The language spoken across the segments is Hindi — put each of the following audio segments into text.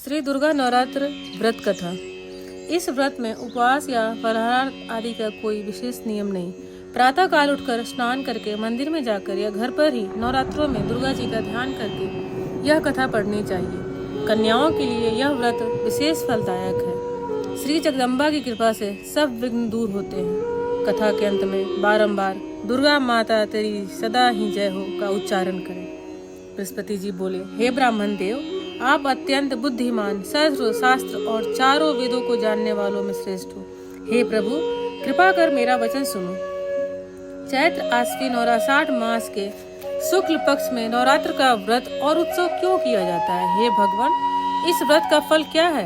श्री दुर्गा नवरात्र व्रत कथा। इस व्रत में उपवास या फलाहार आदि का कोई विशेष नियम नहीं। प्रातः काल उठकर स्नान करके मंदिर में जाकर या घर पर ही नवरात्रों में दुर्गा जी का ध्यान करके यह कथा पढ़नी चाहिए। कन्याओं के लिए यह व्रत विशेष फलदायक है। श्री जगदम्बा की कृपा से सब विघ्न दूर होते हैं। कथा के अंत में बारंबार दुर्गा माता तेरी सदा ही जय हो का उच्चारण करें। बृहस्पति जी बोले, हे ब्राह्मण देव, आप अत्यंत बुद्धिमान, सहस्त्र शास्त्र और चारों वेदों को जानने वालों में श्रेष्ठ हो। हे प्रभु, कृपा कर मेरा वचन सुनो। चैत्र आश्विन और आषाढ़ मास के शुक्ल पक्ष में नवरात्र का व्रत और उत्सव क्यों किया जाता है? हे भगवान, इस व्रत का फल क्या है?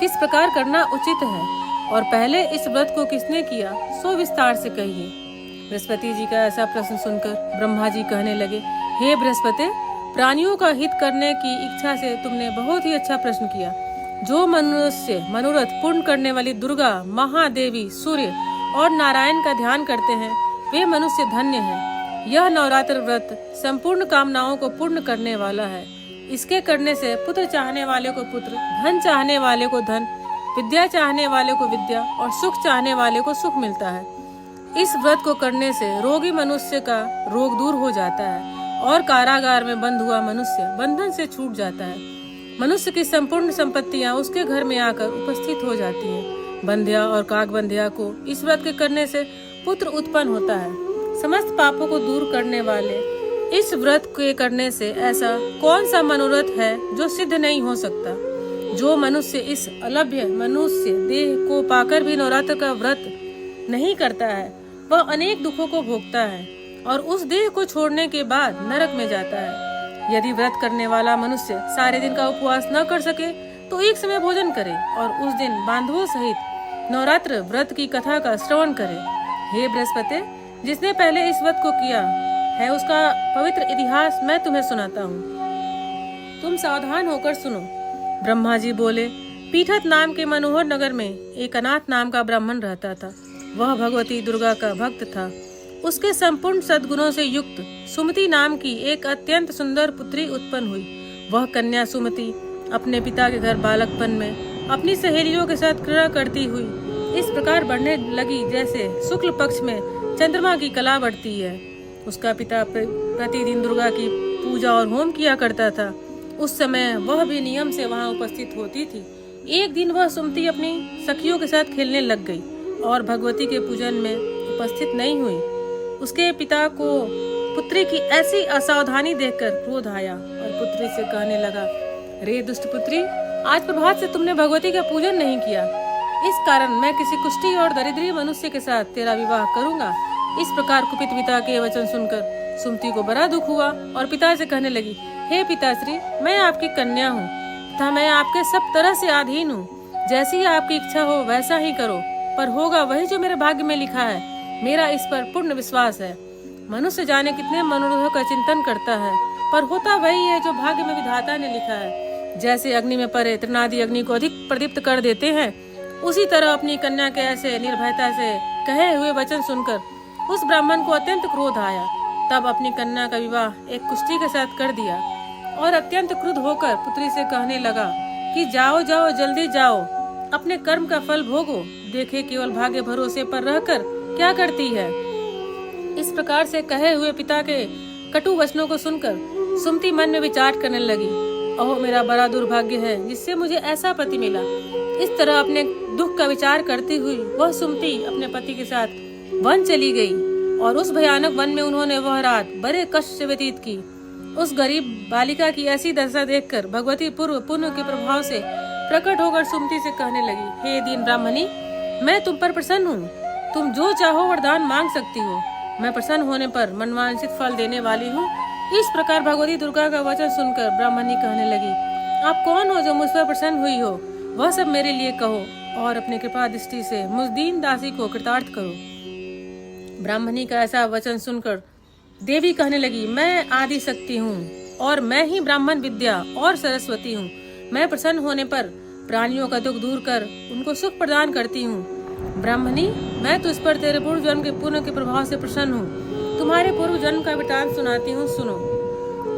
किस प्रकार करना उचित है? और पहले इस व्रत को किसने किया, सो विस्तार से कहिए। बृहस्पति जी का ऐसा प्रश्न सुनकर ब्रह्मा जी कहने लगे, हे बृहस्पति, प्राणियों का हित करने की इच्छा से तुमने बहुत ही अच्छा प्रश्न किया। जो मनुष्य मनोरथ पूर्ण करने वाली दुर्गा, महादेवी, सूर्य और नारायण का ध्यान करते हैं, वे मनुष्य धन्य हैं। यह नवरात्र व्रत संपूर्ण कामनाओं को पूर्ण करने वाला है। इसके करने से पुत्र चाहने वाले को पुत्र, धन चाहने वाले को धन, विद्या चाहने वाले को विद्या और सुख चाहने वाले को सुख मिलता है। इस व्रत को करने से रोगी मनुष्य का रोग दूर हो जाता है और कारागार में बंद हुआ मनुष्य बंधन से छूट जाता है। मनुष्य की संपूर्ण संपत्तियां उसके घर में आकर उपस्थित हो जाती हैं। बंध्या और काकबंध्या को इस व्रत के करने से पुत्र उत्पन्न होता है। समस्त पापों को दूर करने वाले इस व्रत के करने से ऐसा कौन सा मनोरथ है जो सिद्ध नहीं हो सकता? जो मनुष्य इस अलभ्य मनुष्य देह को पाकर भी नवरात्र का व्रत नहीं करता है, वह अनेक दुखों को भोगता है और उस देह को छोड़ने के बाद नरक में जाता है। यदि व्रत करने वाला मनुष्य सारे दिन का उपवास न कर सके तो एक समय भोजन करे और उस दिन बांधवों सहित नवरात्र व्रत की कथा का श्रवण करे। हे बृहस्पति, जिसने पहले इस व्रत को किया है उसका पवित्र इतिहास मैं तुम्हें सुनाता हूँ। तुम सावधान होकर सुनो। ब्रह्मा जी बोले, पीठत नाम के मनोहर नगर में एक अनाथ नाम का ब्राह्मण रहता था। वह भगवती दुर्गा का भक्त था। उसके संपूर्ण सद्गुणों से युक्त सुमति नाम की एक अत्यंत सुंदर पुत्री उत्पन्न हुई। वह कन्या सुमति अपने पिता के घर बालकपन में अपनी सहेलियों के साथ क्रीड़ा करती हुई इस प्रकार बढ़ने लगी जैसे शुक्ल पक्ष में चंद्रमा की कला बढ़ती है। उसका पिता प्रतिदिन दुर्गा की पूजा और होम किया करता था। उस समय वह भी नियम से वहां उपस्थित होती थी। एक दिन वह सुमति अपनी सखियों के साथ खेलने लग गई और भगवती के पूजन में उपस्थित नहीं हुई। उसके पिता को पुत्री की ऐसी असावधानी देखकर क्रोध आया और पुत्री से कहने लगा, रे दुष्ट पुत्री, आज प्रभात से तुमने भगवती का पूजन नहीं किया। इस कारण मैं किसी कुष्ठी और दरिद्री मनुष्य के साथ तेरा विवाह करूंगा। इस प्रकार कुपित पिता के वचन सुनकर सुमति को बड़ा दुख हुआ और पिता से कहने लगी, हे पिताश्री, मैं आपकी कन्या हूँ तथा मैं आपके सब तरह से अधीन हूँ। जैसी आपकी इच्छा हो वैसा ही करो, पर होगा वही जो मेरे भाग्य में लिखा है। मेरा इस पर पूर्ण विश्वास है। मनुष्य जाने कितने मनोरथों का चिंतन करता है, पर होता वही है जो भाग्य में विधाता ने लिखा है। जैसे अग्नि में परे तृणादि अग्नि को अधिक प्रदीप्त कर देते हैं, उसी तरह अपनी कन्या के ऐसे निर्भयता से कहे हुए वचन सुनकर उस ब्राह्मण को अत्यंत क्रोध आया। तब अपनी कन्या का विवाह एक कुष्ठी के साथ कर दिया और अत्यंत क्रुद्ध होकर पुत्री से कहने लगा कि जाओ जाओ, जल्दी जाओ, अपने कर्म का फल भोगो। देखे केवल भाग्य भरोसे पर रहकर क्या करती है। इस प्रकार से कहे हुए पिता के कटु वचनों को सुनकर सुमति मन में विचार करने लगी, ओह मेरा बड़ा दुर्भाग्य है जिससे मुझे ऐसा पति मिला। इस तरह अपने दुख का विचार करती हुई वह सुमति अपने पति के साथ वन चली गई और उस भयानक वन में उन्होंने वह रात बड़े कष्ट से व्यतीत की। उस गरीब बालिका की ऐसी दशा देखकर भगवती पूर्व पुण्य के प्रभाव से प्रकट होकर सुमति से कहने लगी, हे दीन ब्राह्मणी, मैं तुम पर प्रसन्न हूँ। तुम जो चाहो वरदान मांग सकती हो। मैं प्रसन्न होने पर मनवांछित फल देने वाली हूँ। इस प्रकार भगवती दुर्गा का वचन सुनकर ब्राह्मणी कहने लगी, आप कौन हो जो मुझ पर प्रसन्न हुई हो? वह सब मेरे लिए कहो और अपने कृपा दृष्टि से मुझ दीन दासी को कृतार्थ करो। ब्राह्मणी का ऐसा वचन सुनकर देवी कहने लगी, मैं आदि शक्ति हूँ और मैं ही ब्राह्मण विद्या और सरस्वती हूँ। मैं प्रसन्न होने पर प्राणियों का दुख दूर कर उनको सुख प्रदान करती हूँ। ब्राह्मणी, मैं तुझ पर तेरे पूर्व जन्म के पुण्य के प्रभाव से प्रसन्न हूँ। तुम्हारे पूर्व जन्म का वृतांत सुनाती हूँ, सुनो।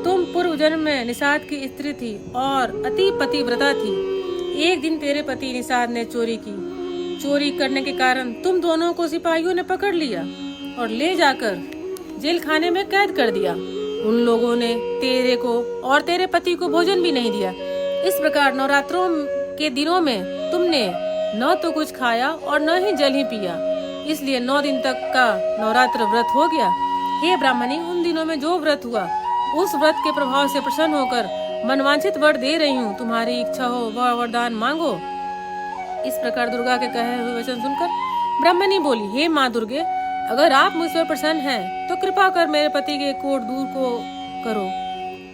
तुम पूर्व जन्म में निषाद की स्त्री थी और अति पतिव्रता थी। एक दिन तेरे पति निषाद ने चोरी की। चोरी करने के कारण तुम दोनों को सिपाहियों ने पकड़ लिया और ले जाकर जेल खाने में कैद कर दिया। उन लोगों ने तेरे को और तेरे पति को भोजन भी नहीं दिया। इस प्रकार नवरात्रों के दिनों में तुमने न तो कुछ खाया और न ही जल ही पिया, इसलिए 9 दिन तक का नवरात्र व्रत हो गया। हे ब्राह्मणी, उन दिनों में जो व्रत हुआ उस व्रत के प्रभाव से प्रसन्न होकर मनवांछित वर दे रही हूँ। तुम्हारी इच्छा हो वह वरदान मांगो। इस प्रकार दुर्गा के कहे हुए वचन सुनकर ब्राह्मणी बोली, हे माँ दुर्गे, अगर आप मुझ पर प्रसन्न हैं तो कृपा कर मेरे पति के कोढ़ दूर को करो।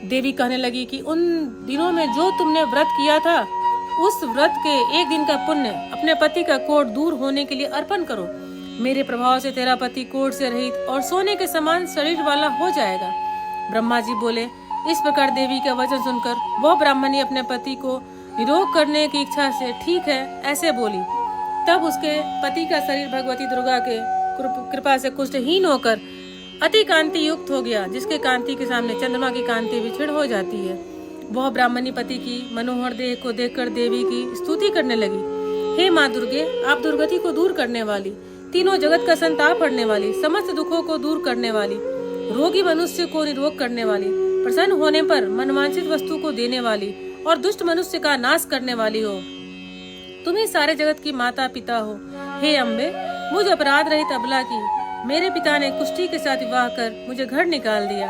देवी कहने लगी कि उन दिनों में जो तुमने व्रत किया था उस व्रत के एक दिन का पुण्य अपने पति का कोढ़ दूर होने के लिए अर्पण करो। मेरे प्रभाव से तेरा पति कोढ़ से रहित और सोने के समान शरीर वाला हो जाएगा। ब्रह्मा जी बोले। इस प्रकार देवी का वचन सुनकर वह ब्राह्मणी अपने पति को निरोग करने की इच्छा से ठीक है ऐसे बोली। तब उसके पति का शरीर भगवती दुर्गा के कृपा से कुष्ठहीन होकर अति कांति युक्त हो गया, जिसके कांति के सामने चंद्रमा की कांति भी क्षीण हो जाती है। वह ब्राह्मणी पति की मनोहर देह को देखकर देवी की स्तुति करने लगी। हे माँ दुर्गे, आप दुर्गति को दूर करने वाली, तीनों जगत का संताप हरने वाली, समस्त दुखों को दूर करने वाली, रोगी मनुष्य को निरोग करने वाली, प्रसन्न होने पर मनवांछित वस्तु को देने वाली और दुष्ट मनुष्य का नाश करने वाली हो। तुम ही सारे जगत की माता पिता हो। हे अम्बे, मुझ अपराध रहित अबला की मेरे पिता ने कुष्ठी के साथ विवाह कर मुझे घर निकाल दिया।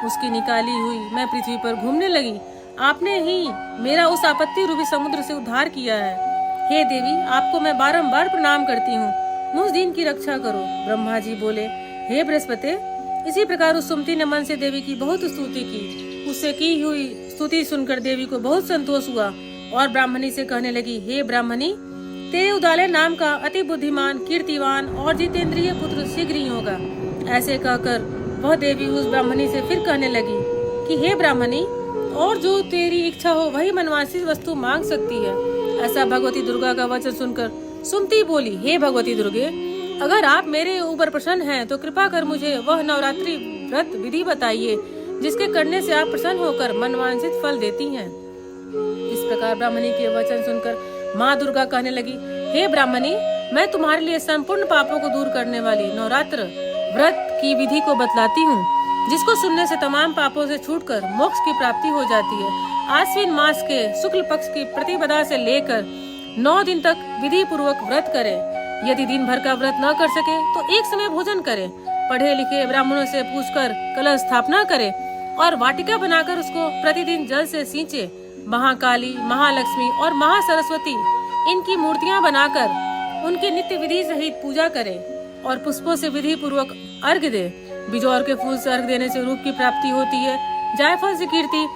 उसकी निकाली हुई मैं पृथ्वी पर घूमने लगी। आपने ही मेरा उस आपत्ति रूपी समुद्र से उद्धार किया है। हे देवी, आपको मैं बारंबार प्रणाम करती हूँ, मुझ दिन की रक्षा करो। ब्रह्मा जी बोले, हे बृहस्पति, इसी प्रकार उस सुमति ने मन से देवी की बहुत स्तुति की। उससे की हुई स्तुति सुनकर देवी को बहुत संतोष हुआ और ब्राह्मणी से कहने लगी, हे ब्राह्मणी, तेरे उदालय नाम का अति बुद्धिमान, कीर्तिवान और जितेंद्रिय पुत्र शीघ्र ही होगा। ऐसे कहकर वह देवी उस ब्राह्मणी से फिर कहने लगी कि हे ब्राह्मणी, और जो तेरी इच्छा हो वही मनवांछित वस्तु मांग सकती है। ऐसा भगवती दुर्गा का वचन सुनकर सुमति बोली, हे भगवती दुर्गे, अगर आप मेरे ऊपर प्रसन्न हैं तो कृपा कर मुझे वह नवरात्रि व्रत विधि बताइए जिसके करने से आप प्रसन्न होकर मनवांछित फल देती हैं। इस प्रकार ब्राह्मणी के वचन सुनकर माँ दुर्गा कहने लगी, हे ब्राह्मणी, मैं तुम्हारे लिए संपूर्ण पापों को दूर करने वाली नवरात्र व्रत की विधि को बतलाती हूँ, जिसको सुनने से तमाम पापों से छूटकर मोक्ष की प्राप्ति हो जाती है। आश्विन मास के शुक्ल पक्ष की प्रतिपदा से लेकर 9 दिन तक विधि पूर्वक व्रत करें। यदि दिन भर का व्रत न कर सके तो एक समय भोजन करें। पढ़े लिखे ब्राह्मणों से पूछकर कलश स्थापना करें और वाटिका बनाकर उसको प्रतिदिन जल से सींचे। महाकाली, महालक्ष्मी और महासरस्वती इनकी मूर्तियां बनाकर उनके नित्य विधि सहित पूजा करें और पुष्पों से विधि पूर्वक अर्घ्य दे। बिजौर के फूल से अर्घ्य देने से रूप की प्राप्ति होती है। जायफल से कीर्ति,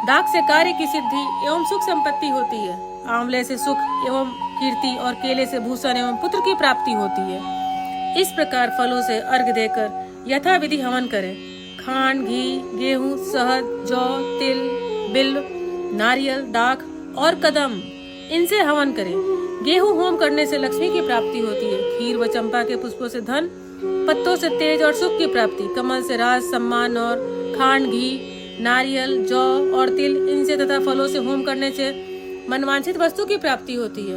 दाख से कार्य की सिद्धि एवं सुख संपत्ति होती है। आंवले से सुख एवं कीर्ति और केले से भूषण एवं पुत्र की प्राप्ति होती है। इस प्रकार फलों से अर्घ्य देकर यथा विधि हवन करें। खांड, घी, गेहूं, शहद, जौ, तिल, बिल्व, नारियल, दाख और कदम, इनसे हवन करें। गेहूं होम करने से लक्ष्मी की प्राप्ति होती है। खीर व चंपा के पुष्पों से धन, पत्तों से तेज और सुख की प्राप्ति, कमल से राज, सम्मान और खांड, घी, नारियल, जौ और तिल, इनसे तथा फलों से होम करने से मनवांछित वस्तु की प्राप्ति होती है।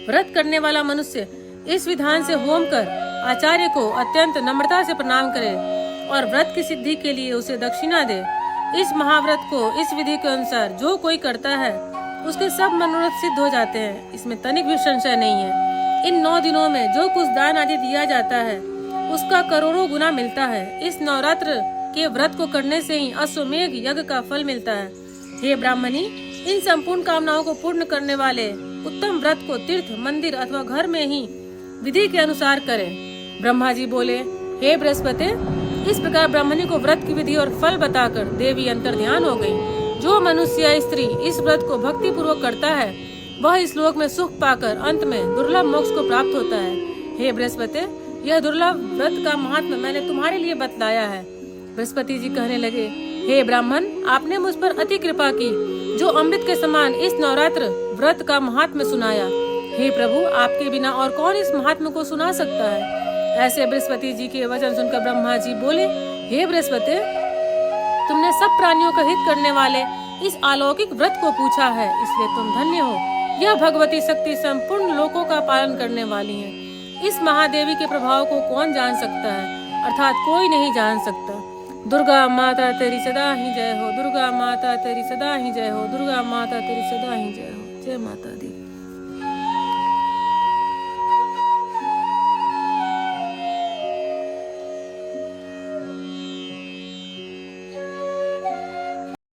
व्रत करने वाला मनुष्य इस विधान से होम कर आचार्य को अत्यंत नम्रता से प्रणाम करे और व्रत की सिद्धि के लिए उसे दक्षिणा दे। इस महाव्रत को इस विधि के अनुसार जो कोई करता है उसके सब मनोरथ सिद्ध हो जाते हैं। इसमें तनिक भी संशय नहीं है। इन 9 दिनों में जो कुछ दान आदि दिया जाता है उसका करोड़ों गुना मिलता है। इस नवरात्र के व्रत को करने से ही अश्वमेघ यज्ञ का फल मिलता है। हे ब्राह्मणी, इन संपूर्ण कामनाओं को पूर्ण करने वाले उत्तम व्रत को तीर्थ, मंदिर अथवा घर में ही विधि के अनुसार करें। ब्रह्मा जी बोले, हे बृहस्पति, इस प्रकार ब्राह्मणी को व्रत की विधि और फल बताकर देवी अंतर्ध्यान हो गई। जो मनुष्य या स्त्री इस व्रत को भक्ति पूर्वक करता है वह इस लोक में सुख पाकर अंत में दुर्लभ मोक्ष को प्राप्त होता है। हे बृहस्पति, यह दुर्लभ व्रत का महात्म्य मैंने तुम्हारे लिए बतलाया है। बृहस्पति जी कहने लगे, हे ब्राह्मण, आपने मुझ पर अति कृपा की जो अमृत के समान इस नवरात्र व्रत का महात्म्य सुनाया। हे प्रभु, आपके बिना और कौन इस महात्म्य को सुना सकता है। ऐसे बृहस्पति जी के वचन सुनकर ब्रह्मा जी बोले, हे बृहस्पति, तुमने सब प्राणियों का हित करने वाले इस अलौकिक व्रत को पूछा है, इसलिए तुम धन्य हो। यह भगवती शक्ति संपूर्ण लोकों का पालन करने वाली है। इस महादेवी के प्रभाव को कौन जान सकता है, अर्थात कोई नहीं जान सकता। दुर्गा माता तेरी सदा ही जय हो, दुर्गा माता तेरी सदा ही जय हो, दुर्गा माता तेरी सदा ही जय हो। जय माता दी।